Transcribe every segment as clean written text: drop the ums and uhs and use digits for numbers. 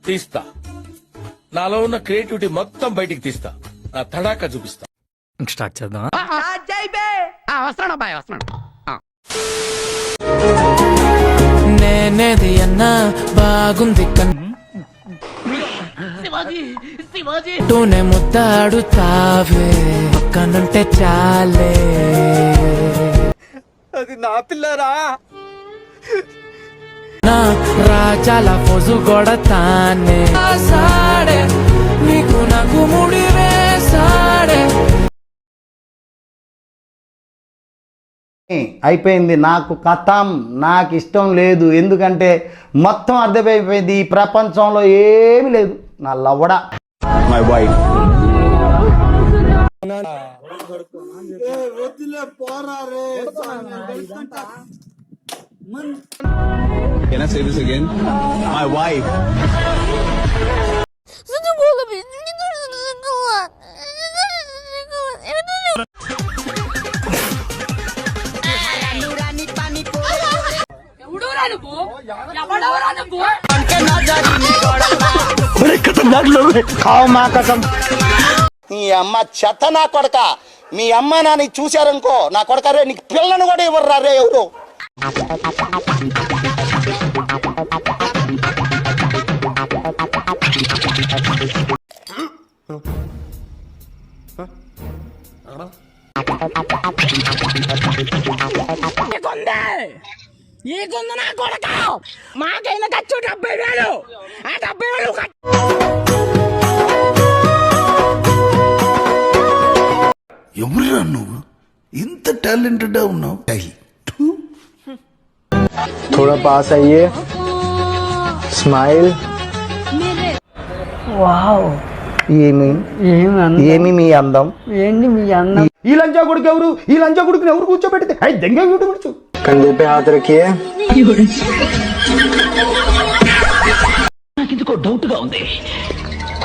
తీస్తా, నాలో ఉన్న క్రియేటివిటీ మొత్తం బయటికి తీస్తా, నా తడాక చూపిస్తా. స్టార్ట్ చేద్దాం. నేనేది అన్నా బాగుంది కన్నే ముద్దాడుతావే పక్కనుంటే చాలే. అది నా పిల్లరా, నా రాజాల ఫోజు కొడతానే సాడే నీకు నాకు ముడి వేసాడే. అయిపోయింది, నాకు కథం, నాకు ఇష్టం లేదు. ఎందుకంటే మొత్తం అర్థమైపోయింది, ఈ ప్రపంచంలో ఏమీ లేదు. నా లవ్వడ my wife. Can I say this again? My wife. నీ అమ్మ చెత్త నా కొడక, మీ అమ్మ నాని చూశారనుకో నా కొడక రే, నీకు పిల్లను కూడా ఇవ్వరు రే ఎవరు. ఈ కొంద నా కొడక మాకైన ఖర్చు 70,000. ఆ 70,000 ఎవరురా నువ్వు, ఇంత టాలెంటెడ్ ఉన్నావు? थोड़ा पास आइए, स्माइल. వావ్, ఏమి మీ అందం, ఏంటి మీ అందం? ఈ లంచా కొడుకు ఎవరు, ఈ లంచా కొడుకుని ఎవరు కూర్చోబెడితే అయి దెంగ కూర్చో. कंधे पे हाथ रखिए. నాకిందుకో డౌట్ గా ఉంది,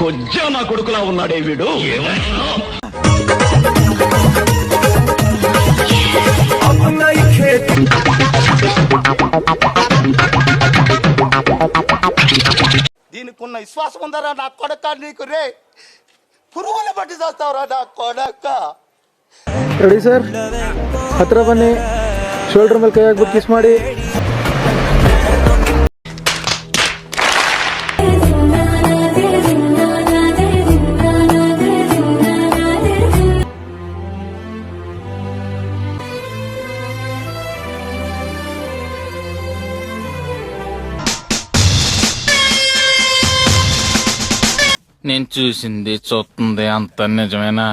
కొంచెం నా కొడుకులా ఉన్నాడే వీడు. దీనికి ఉన్న విశ్వాసం ఉందరా నా కొడక, నీకు రే పురుగులు పట్టి చేస్తావురా నా కొడక. ರೆಡಿ ಸರ್, ಹತ್ರ ಬನ್ನಿ, ಶೋಲ್ಡರ್ ಮೇಲೆ ಕೈ ಹಾಕ್ಬಿಟ್ಟು ಕಿಸ್ ಮಾಡಿ. నేను చూసింది చూస్తుంది అంత నిజమేనా?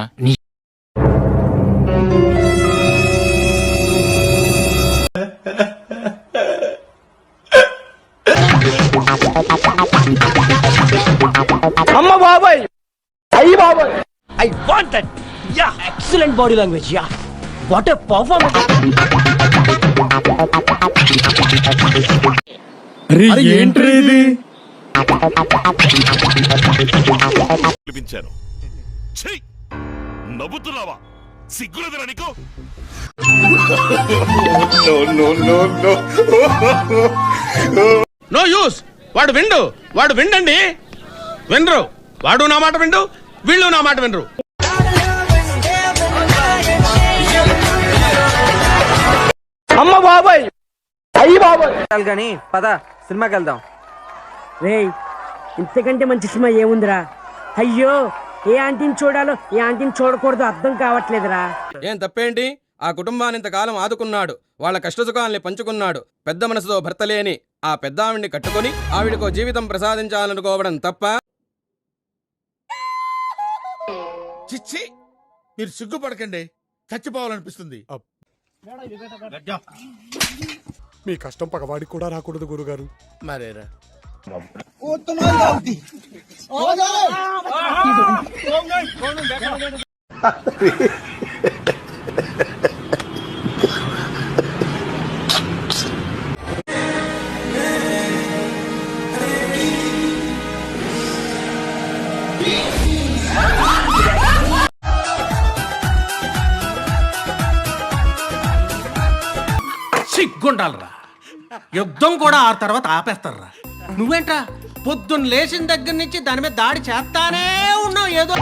అమ్మ బాబాయ్, అయ్యి బాబాయ్, I want that. Yeah, excellent body language. Yeah, what a performance. ఏంట్రీ ఇది? పిలిపించాను. నవ్వుతున్నావా? సిగ్గులేదురా నీకు? No use. వాడు విండండి, వినరు. వాడు నా మాట విండు, వీళ్ళు నా మాట వినరు. అమ్మ బాబాయ్, అయ్యి బాబాయ్. కానీ పద సినిమాకి వెళ్దాం. రేయ్, ఇంతకంటే మంచి సినిమా ఏముందిరా? అయ్యో, ఏ ఆంటీని చూడాలో ఏ ఆంటీని చూడకూడదు అర్థం కావట్లేదురా. ఏం తప్పేంటి? ఆ కుటుంబాన్ని ఇంతకాలం ఆదుకున్నాడు, వాళ్ళ కష్టసుఖాల్ని పంచుకున్నాడు. పెద్ద మనసుతో భర్త లేని ఆ పెద్ద ఆవిడ్ని కట్టుకుని ఆవిడకో జీవితం ప్రసాదించాలనుకోవడం తప్ప? చిచ్చి, మీరు సిగ్గుపడకండి, చచ్చిపోవాలనిపిస్తుంది. మీ కష్టం పగవాడికి కూడా రాకూడదు గురుగారు. మరేరా సిగ్గుండాలరా, యుద్ధం కూడా ఆ తర్వాత ఆపేస్తారా నువ్వేంట్రా పొద్దున్న లేచిన దగ్గర నుంచి దాని మీద దాడి చేస్తానే ఉన్నావు ఏదో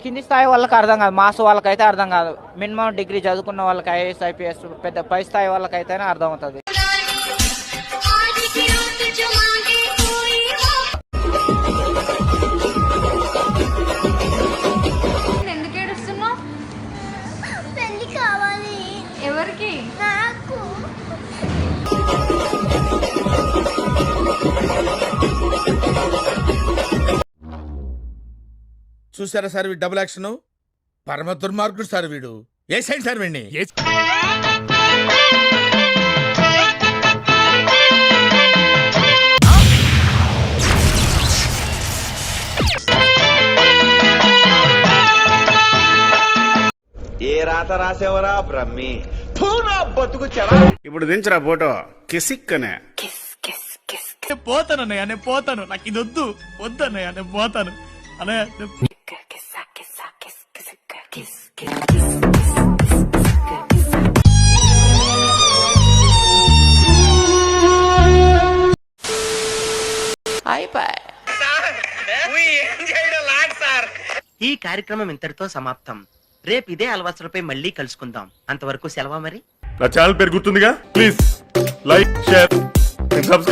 కింది స్థాయి వాళ్ళకి అర్థం కాదు, మాస్ వాళ్ళకైతే అర్థం కాదు. మినిమం డిగ్రీ చదువుకున్న వాళ్ళకి ఐఏఎస్ ఐపీఎస్ పెద్ద పై స్థాయి వాళ్ళకైతేనే అర్థం అవుతుంది. ఎందుకు ఏడుస్తున్నావు? పెళ్లి కావాలి. ఎవరికి? నాకు. చూసారా సార్ వీడు డబుల్ యాక్షన్? పరమ దుర్మార్గుడు సార్ వీడు. ఏ సైడ్ సార్ వీడిని? ఏ రాత రాసేవరా బ్రహ్మి బతుకు ఇప్పుడు దించరా ఫోటో కిసిక్కనే. పోతానన్నయ్య, నేను పోతాను. నాకు ఇది వద్దు, వద్దన్నయ్య, నేను పోతాను అన్నయ్య. ఈ కార్యక్రమం ఇంతటితో సమాప్తం. రేపు ఇదే అలవాసులపై మళ్ళీ కలుసుకుందాం. అంతవరకు సెలవు మరి. నా ఛానల్ పేరు గుర్తుందిగా, ప్లీజ్ లైక్, షేర్, సబ్స్క్రైబ్.